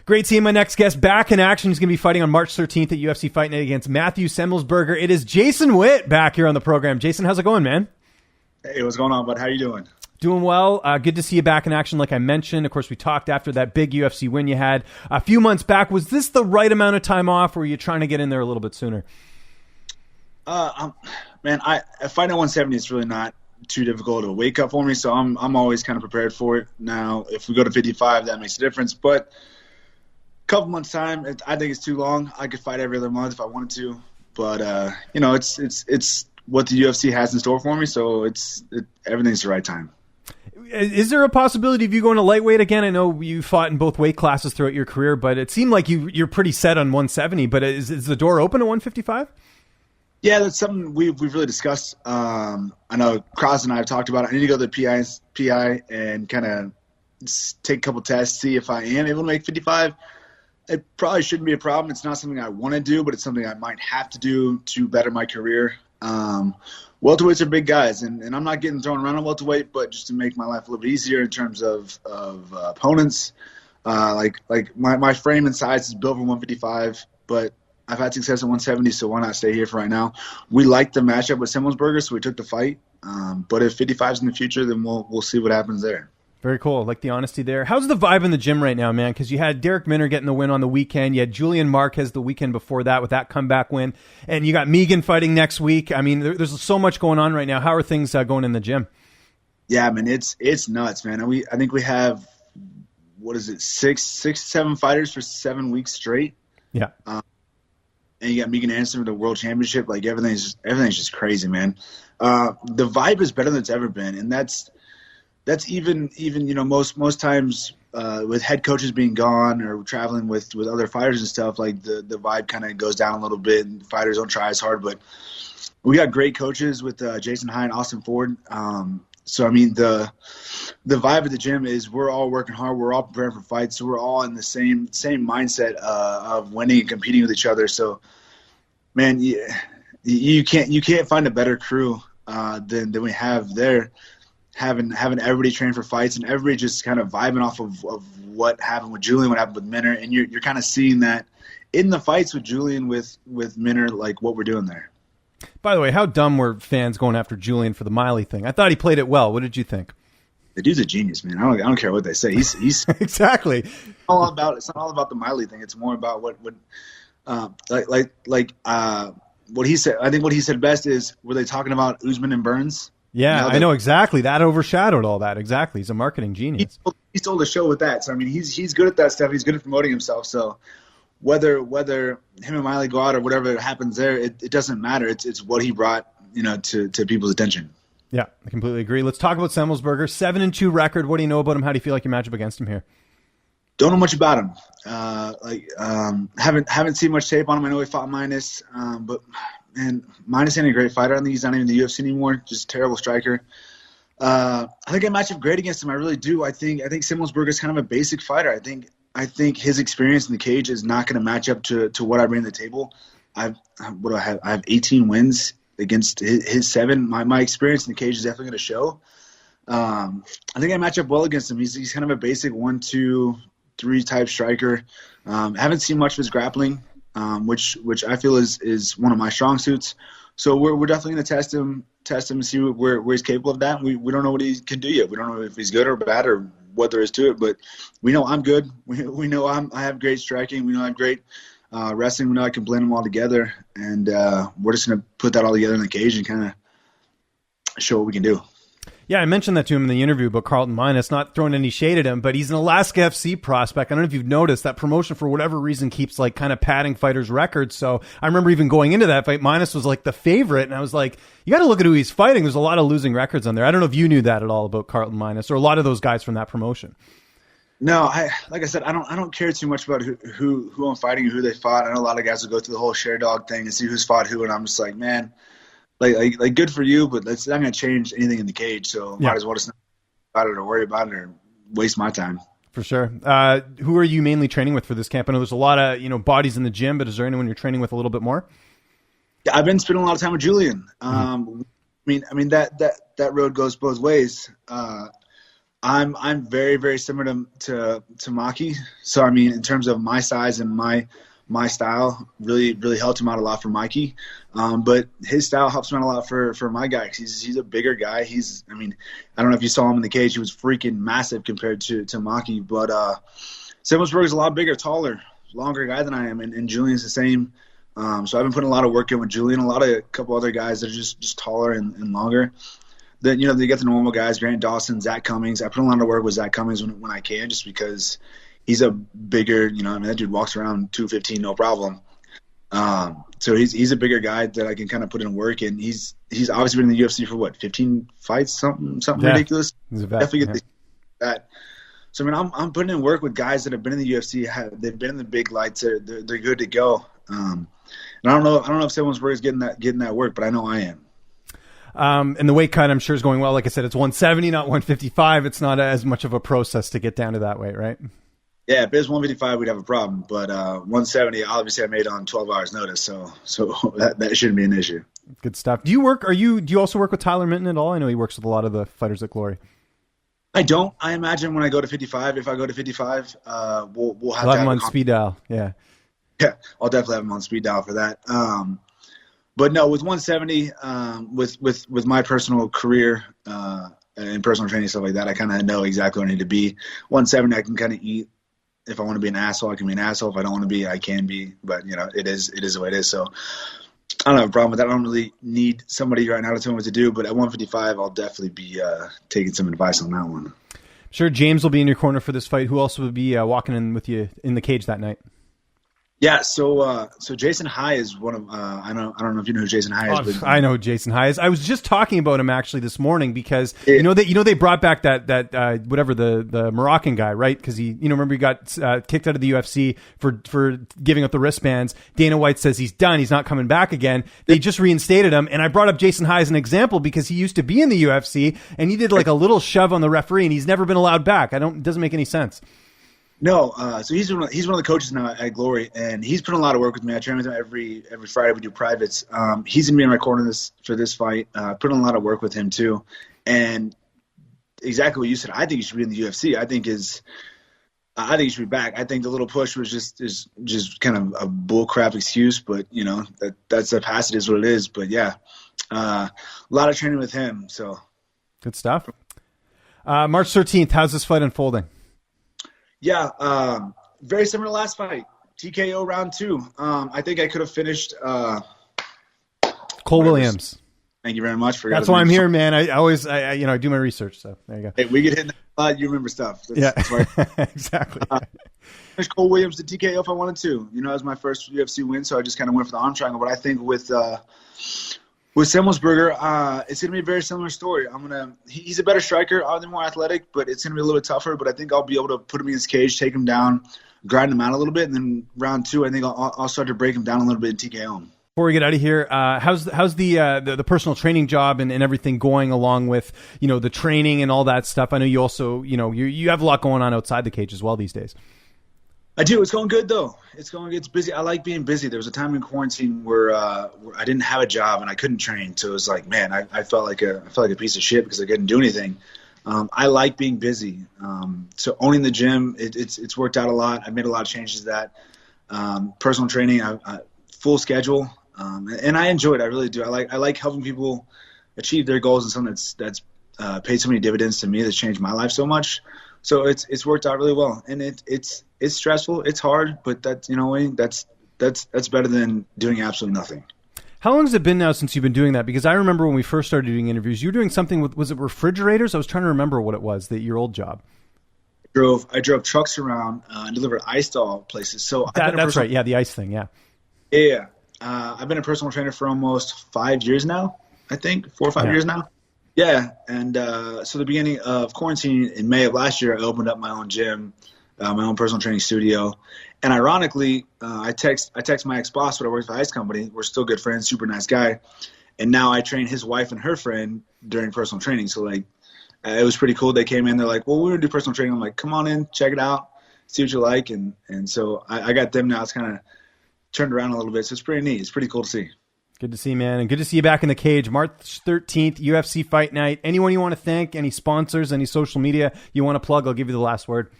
Great seeing my next guest back in action. He's going to be fighting on March 13th at UFC Fight Night against Matthew Semelsberger. It is Jason Witt back here on the program. Jason, how's it going, man? Hey, what's going on, bud? How you doing? Doing well. Good to see you back in action, like I mentioned. Of course, we talked after that big UFC win you had a few months back. Was this the right amount of time off, or were you trying to get in there a little bit sooner? Man, fighting at 170 is really not too difficult of a weight cut for me, so I'm always kind of prepared for it. Now, if we go to 55, that makes a difference, but a couple months time, I think it's too long. I could fight every other month if I wanted to, but it's what the UFC has in store for me, so everything's the right time. Is there a possibility of you going to lightweight again? I know you fought in both weight classes throughout your career, but it seemed like you're pretty set on 170. But is the door open at 155? Yeah, that's something we've really discussed. I know Cross and I have talked about it. I need to go to the PI and kind of take a couple tests, see if I am able to make 55. It probably shouldn't be a problem. It's not something I want to do, but it's something I might have to do to better my career. Welterweights are big guys, and I'm not getting thrown around on welterweight, but just to make my life a little bit easier in terms of opponents. Like my frame and size is built for 155, but I've had success at 170, so why not stay here for right now? We liked the matchup with Semelsberger, so we took the fight. But if 55 is in the future, then we'll see what happens there. Very cool. I like the honesty there. How's the vibe in the gym right now, man? Because you had Derek Minner getting the win on the weekend. You had Julian Marquez the weekend before that with that comeback win. And you got Megan fighting next week. I mean, there's so much going on right now. How are things going in the gym? Yeah, man, it's nuts, man. I think we have, what is it, six, 7 fighters for 7 weeks straight. Yeah. And you got Megan Anderson for the World Championship. Like, everything's just crazy, man. The vibe is better than it's ever been, and that's even most times with head coaches being gone or traveling with other fighters and stuff, like the vibe kind of goes down a little bit and fighters don't try as hard. But we got great coaches with Jason High and Austin Ford. So I mean the vibe at the gym is we're all working hard, we're all preparing for fights, so we're all in the same mindset of winning and competing with each other. So man, you can't find a better crew than we have there. Having everybody train for fights and everybody just kind of vibing off of what happened with Julian, what happened with Minner, and you're kind of seeing that in the fights with Julian with Minner, like what we're doing there. By the way, how dumb were fans going after Julian for the Miley thing? I thought he played it well. What did you think? The dude's a genius, man. I don't care what they say. He's exactly it's not all about the Miley thing. It's more about what he said. I think what he said best is, were they talking about Usman and Burns? Yeah, I know exactly. That overshadowed all that. Exactly. He's a marketing genius. He stole the show with that. So, I mean, he's good at that stuff. He's good at promoting himself. So whether him and Miley go out or whatever happens there, it doesn't matter. It's what he brought, to people's attention. Yeah, I completely agree. Let's talk about Semelsberger. 7-2 record. What do you know about him? How do you feel like your matchup against him here? Don't know much about him. Haven't seen much tape on him. I know he fought Minus, but man, Minus ain't a great fighter. I think he's not even in the UFC anymore. Just a terrible striker. I think I match up great against him. I really do. I think Semelsberger is kind of a basic fighter. I think his experience in the cage is not going to match up to what I bring to the table. I have 18 wins against his 7. My experience in the cage is definitely going to show. I think I match up well against him. He's kind of a basic 1, 2, 3 type striker. Haven't seen much of his grappling, which I feel is one of my strong suits. So we're definitely going to test him and see where he's capable of that. We don't know what he can do yet. We don't know if he's good or bad or what there is to it, but we know I'm good. We know I have great striking. We know I have great wrestling. We know I can blend them all together, and we're just going to put that all together in the cage and kind of show what we can do. Yeah, I mentioned that to him in the interview about Carlton Minus, not throwing any shade at him, but he's an Alaska FC prospect. I don't know if you've noticed that promotion for whatever reason keeps like kind of padding fighters' records. So I remember even going into that fight, Minus was like the favorite, and I was like, you got to look at who he's fighting. There's a lot of losing records on there. I don't know if you knew that at all about Carlton Minus or a lot of those guys from that promotion. No, like I said, I don't care too much about who I'm fighting and who they fought. I know a lot of guys will go through the whole share dog thing and see who's fought who, and I'm just like, man, like good for you, but it's not going to change anything in the cage. So might as well just not about it or worry about it or waste my time. For sure. Who are you mainly training with for this camp? I know there's a lot of bodies in the gym, but is there anyone you're training with a little bit more? Yeah, I've been spending a lot of time with Julian. I mean that road goes both ways. I'm very, very similar to Maki. So I mean, in terms of my size and my style, really helped him out a lot for Mikey. But his style helps him out a lot for my guy. He's a bigger guy. I don't know if you saw him in the cage. He was freaking massive compared to Maki. But Semelsberger's a lot bigger, taller, longer guy than I am, and Julian's the same. So I've been putting a lot of work in with Julian. A couple other guys that are just taller and longer. Then they get the normal guys, Grant Dawson, Zach Cummings. I put a lot of work with Zach Cummings when I can, just because he's a bigger, that dude walks around 215, no problem. So he's a bigger guy that I can kind of put in work, and he's obviously been in the UFC for 15 fights, something ridiculous. He's a vet. Definitely get that. So I mean, I'm putting in work with guys that have been in the UFC. They've been in the big lights. They're good to go. And I don't know if Semelsberger's getting that work, but I know I am. And the weight cut, I'm sure, is going well. Like I said, it's 170, not 155. It's not as much of a process to get down to that weight, right? Yeah, if it was 155, we'd have a problem. But 170, obviously, I made on 12 hours notice, so that shouldn't be an issue. Good stuff. Do you also work with Tyler Minton at all? I know he works with a lot of the fighters at Glory. I don't. I imagine when I go to 55, if I go to 55, we'll have him on speed dial. Yeah. Yeah, I'll definitely have him on speed dial for that. But no, with 170, with my personal career and personal training, stuff like that, I kind of know exactly where I need to be. 170, I can kind of eat. If I want to be an asshole, I can be an asshole. If I don't want to be, I can be. But, it is the way it is. So I don't have a problem with that. I don't really need somebody right now to tell me what to do. But at 155, I'll definitely be taking some advice on that one. Sure, James will be in your corner for this fight. Who else will be walking in with you in the cage that night? Yeah, so Jason High is one of I don't know if you know who Jason High is. But I know who Jason High is. I was just talking about him actually this morning because they brought back that whatever the Moroccan guy, right? Because he remember he got kicked out of the UFC for giving up the wristbands. Dana White says he's done. He's not coming back again. They just reinstated him, and I brought up Jason High as an example because he used to be in the UFC and he did like a little shove on the referee and he's never been allowed back. It doesn't make any sense. No, so he's one of the coaches now at Glory, and he's put a lot of work with me. I train with him every Friday. We do privates. He's gonna be in my corner for this fight. Put in a lot of work with him too, and exactly what you said. I think he should be in the UFC. I think he should be back. I think the little push was just kind of a bullcrap excuse, but that's the past. It is what it is. But yeah, a lot of training with him. So good stuff. March 13th. How's this fight unfolding? Yeah, very similar to last fight. TKO round 2. I think I could have finished. Cole Williams. Thank you very much for. That's why I'm here, man. I always do my research. So there you go. Hey, we get hit. You remember stuff. That's Exactly. Finished Cole Williams to TKO if I wanted to. It was my first UFC win, so I just kind of went for the arm triangle. But I think with Semelsberger, it's going to be a very similar story. He's a better striker, obviously more athletic, but it's going to be a little bit tougher. But I think I'll be able to put him in his cage, take him down, grind him out a little bit, and then round 2, I think I'll start to break him down a little bit and TKO him. Before we get out of here, how's the personal training job and everything going along with the training and all that stuff? I know you also you have a lot going on outside the cage as well these days. I do. It's going good though. It's going good. It's busy. I like being busy. There was a time in quarantine where I didn't have a job and I couldn't train. So it was like, man, I felt like a piece of shit because I couldn't do anything. I like being busy. So owning the gym, it's worked out a lot. I made a lot of changes to that. Personal training, full schedule, and I enjoy it. I really do. I like helping people achieve their goals and something that's paid so many dividends to me. That's changed my life so much. So it's worked out really well, and it's stressful. It's hard, but that's better than doing absolutely nothing. How long has it been now since you've been doing that? Because I remember when we first started doing interviews, you were doing something with, was it refrigerators? I was trying to remember what it was, your old job. I drove trucks around and delivered ice to all places. So that's right. Yeah, the ice thing. Yeah. Yeah. I've been a personal trainer for almost 5 years now. I think 4 or 5 years now. Yeah, and so the beginning of quarantine in May of last year, I opened up my own gym, my own personal training studio, and ironically, I text my ex-boss when I worked for the ice company. We're still good friends, super nice guy, and now I train his wife and her friend during personal training. So it was pretty cool. They came in, they're like, "Well, we're gonna do personal training." I'm like, "Come on in, check it out, see what you like," and so I got them now. It's kind of turned around a little bit, so it's pretty neat. It's pretty cool to see. Good to see you, man. And good to see you back in the cage. March 13th, UFC Fight Night. Anyone you want to thank? Any sponsors? Any social media you want to plug? I'll give you the last word.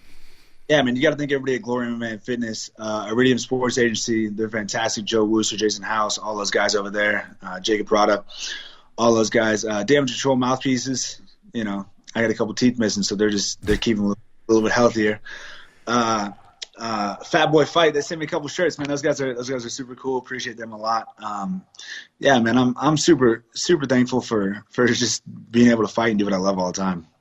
Yeah, man, you got to thank everybody at Glory MMA and Fitness, Iridium Sports Agency. They're fantastic. Joe Wooster, Jason House, all those guys over there, Jacob Prada, all those guys. Damage Control Mouthpieces. I got a couple teeth missing, so they're keeping a little bit healthier. Fat Boy Fight, they sent me a couple shirts, man. Those guys are super cool. Appreciate them a lot. Yeah, man, I'm super super thankful for just being able to fight and do what I love all the time.